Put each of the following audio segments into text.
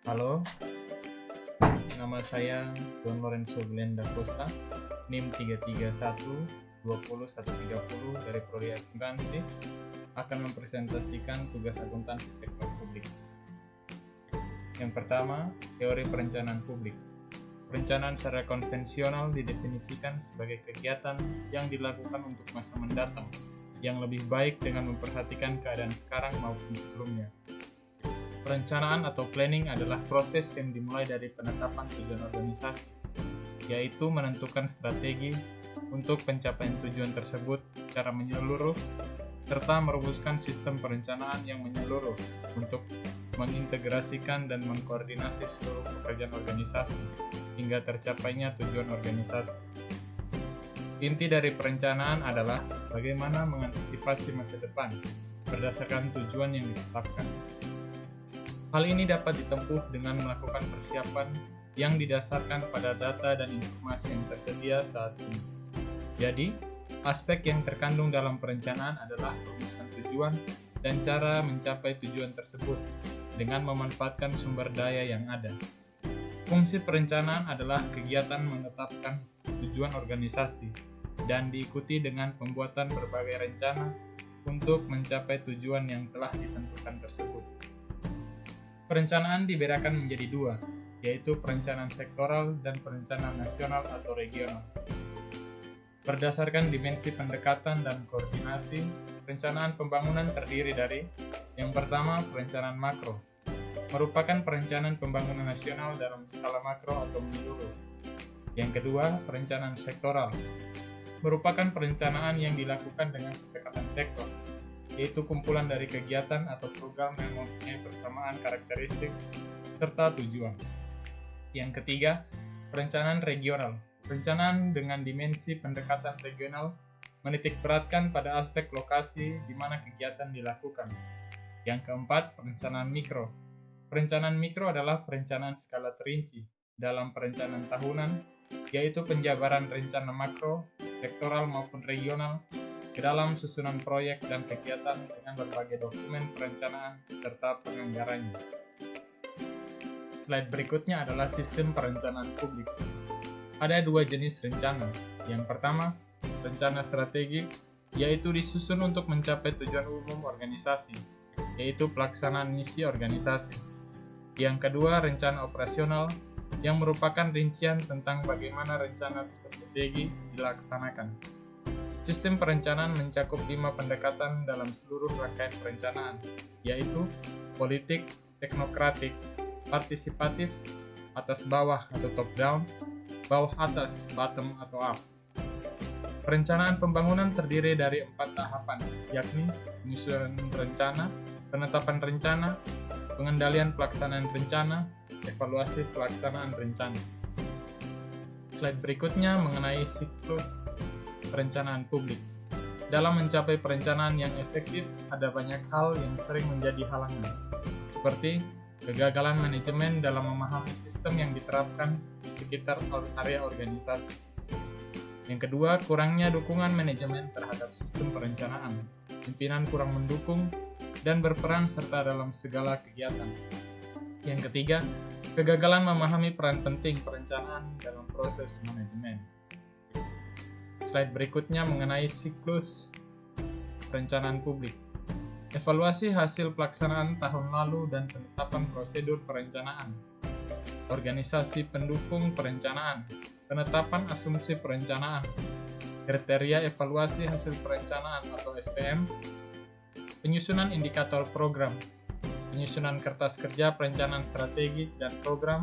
Halo, nama saya Don Lorenzo Glenda Costa, NIM 331-20130 dari Prodi Akuntansi, akan mempresentasikan tugas akuntansi sektor publik. Yang pertama, teori perencanaan publik. Perencanaan secara konvensional didefinisikan sebagai kegiatan yang dilakukan untuk masa mendatang, yang lebih baik dengan memperhatikan keadaan sekarang maupun sebelumnya. Perencanaan atau planning adalah proses yang dimulai dari penetapan tujuan organisasi, yaitu menentukan strategi untuk pencapaian tujuan tersebut secara menyeluruh, serta merumuskan sistem perencanaan yang menyeluruh untuk mengintegrasikan dan mengkoordinasi seluruh pekerjaan organisasi hingga tercapainya tujuan organisasi. Inti dari perencanaan adalah bagaimana mengantisipasi masa depan berdasarkan tujuan yang ditetapkan. Hal ini dapat ditempuh dengan melakukan persiapan yang didasarkan pada data dan informasi yang tersedia saat ini. Jadi, aspek yang terkandung dalam perencanaan adalah rumusan tujuan dan cara mencapai tujuan tersebut dengan memanfaatkan sumber daya yang ada. Fungsi perencanaan adalah kegiatan menetapkan tujuan organisasi dan diikuti dengan pembuatan berbagai rencana untuk mencapai tujuan yang telah ditentukan tersebut. Perencanaan dibedakan menjadi dua, yaitu perencanaan sektoral dan perencanaan nasional atau regional. Berdasarkan dimensi pendekatan dan koordinasi, perencanaan pembangunan terdiri dari yang pertama, perencanaan makro, merupakan perencanaan pembangunan nasional dalam skala makro atau menyeluruh. Yang kedua, perencanaan sektoral, merupakan perencanaan yang dilakukan dengan pendekatan sektor, yaitu kumpulan dari kegiatan atau program yang mempunyai persamaan karakteristik serta tujuan. Yang ketiga, perencanaan regional. Perencanaan dengan dimensi pendekatan regional menitikberatkan pada aspek lokasi di mana kegiatan dilakukan. Yang keempat, perencanaan mikro. Perencanaan mikro adalah perencanaan skala terinci dalam perencanaan tahunan, yaitu penjabaran rencana makro, sektoral maupun regional ke dalam susunan proyek dan kegiatan dengan berbagai dokumen perencanaan serta penganggarannya. Slide berikutnya adalah sistem perencanaan publik. Ada dua jenis rencana. Yang pertama, rencana strategi, yaitu disusun untuk mencapai tujuan umum organisasi, yaitu pelaksanaan misi organisasi. Yang kedua, rencana operasional, yang merupakan rincian tentang bagaimana rencana strategi dilaksanakan. Sistem perencanaan mencakup 5 pendekatan dalam seluruh rangkaian perencanaan, yaitu politik, teknokratik, partisipatif, atas bawah atau top down, bawah atas, bottom atau up. Perencanaan pembangunan terdiri dari 4 tahapan, yakni penyusunan rencana, penetapan rencana, pengendalian pelaksanaan rencana, evaluasi pelaksanaan rencana. Slide berikutnya mengenai siklus perencanaan publik. Dalam mencapai perencanaan yang efektif, ada banyak hal yang sering menjadi halangan, seperti kegagalan manajemen dalam memahami sistem yang diterapkan di sekitar area organisasi. Yang kedua, kurangnya dukungan manajemen terhadap sistem perencanaan. Pimpinan kurang mendukung dan berperan serta dalam segala kegiatan. Yang ketiga, kegagalan memahami peran penting perencanaan dalam proses manajemen. Slide berikutnya mengenai siklus perencanaan publik. Evaluasi hasil pelaksanaan tahun lalu dan penetapan prosedur perencanaan. Organisasi pendukung perencanaan. Penetapan asumsi perencanaan. Kriteria evaluasi hasil perencanaan atau SPM. Penyusunan indikator program. Penyusunan kertas kerja perencanaan strategi dan program.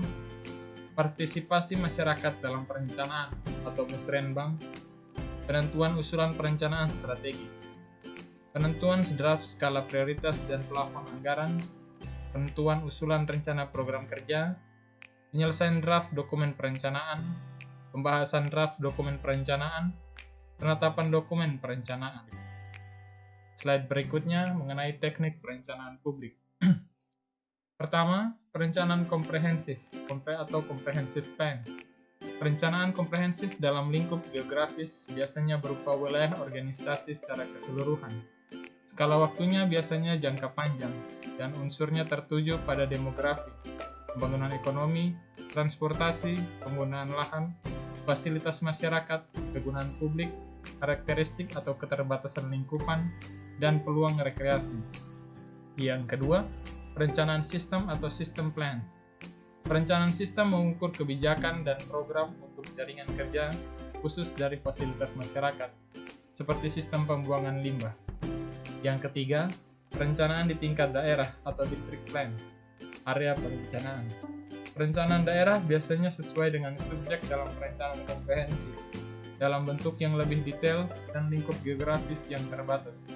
Partisipasi masyarakat dalam perencanaan atau musrenbang. Penentuan usulan perencanaan strategi, penentuan draft skala prioritas dan plafon anggaran, penentuan usulan rencana program kerja, penyelesaian draft dokumen perencanaan, pembahasan draft dokumen perencanaan, penetapan dokumen perencanaan. Slide berikutnya mengenai teknik perencanaan publik. Pertama, perencanaan komprehensif atau comprehensive plans. Perencanaan komprehensif dalam lingkup geografis biasanya berupa wilayah organisasi secara keseluruhan. Skala waktunya biasanya jangka panjang, dan unsurnya tertuju pada demografi, pembangunan ekonomi, transportasi, penggunaan lahan, fasilitas masyarakat, kegunaan publik, karakteristik atau keterbatasan lingkupan, dan peluang rekreasi. Yang kedua, perencanaan sistem atau system plan. Perencanaan sistem mengukur kebijakan dan program untuk jaringan kerja khusus dari fasilitas masyarakat, seperti sistem pembuangan limbah. Yang ketiga, perencanaan di tingkat daerah atau district plan, area perencanaan. Perencanaan daerah biasanya sesuai dengan subjek dalam perencanaan komprehensif, dalam bentuk yang lebih detail dan lingkup geografis yang terbatas.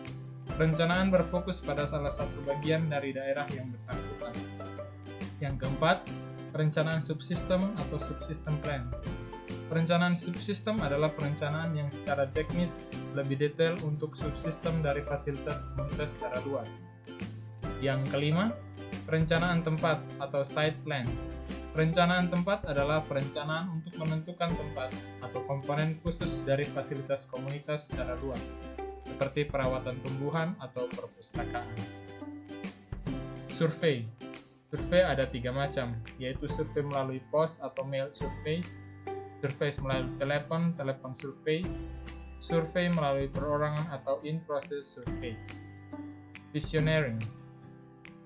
Perencanaan berfokus pada salah satu bagian dari daerah yang bersangkutan. Yang keempat, perencanaan subsistem atau subsystem plan. Perencanaan subsistem adalah perencanaan yang secara teknis lebih detail untuk subsistem dari fasilitas komunitas secara luas. Yang kelima, perencanaan tempat atau site plans. Perencanaan tempat adalah perencanaan untuk menentukan tempat atau komponen khusus dari fasilitas komunitas secara luas, seperti perawatan tumbuhan atau perpustakaan. Survei. Survei ada 3 macam, yaitu survei melalui pos atau mail survei, survei melalui telepon survei, survei melalui perorangan atau in-process survei. Visioneering.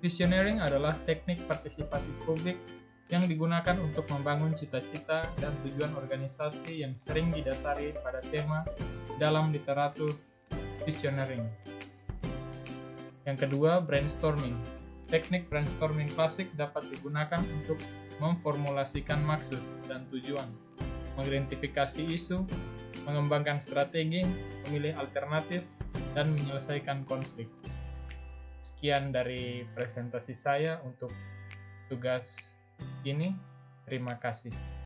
Visioneering adalah teknik partisipasi publik yang digunakan untuk membangun cita-cita dan tujuan organisasi yang sering didasari pada tema dalam literatur visioneering. Yang kedua, brainstorming. Teknik brainstorming klasik dapat digunakan untuk memformulasikan maksud dan tujuan, mengidentifikasi isu, mengembangkan strategi, memilih alternatif, dan menyelesaikan konflik. Sekian dari presentasi saya untuk tugas ini. Terima kasih.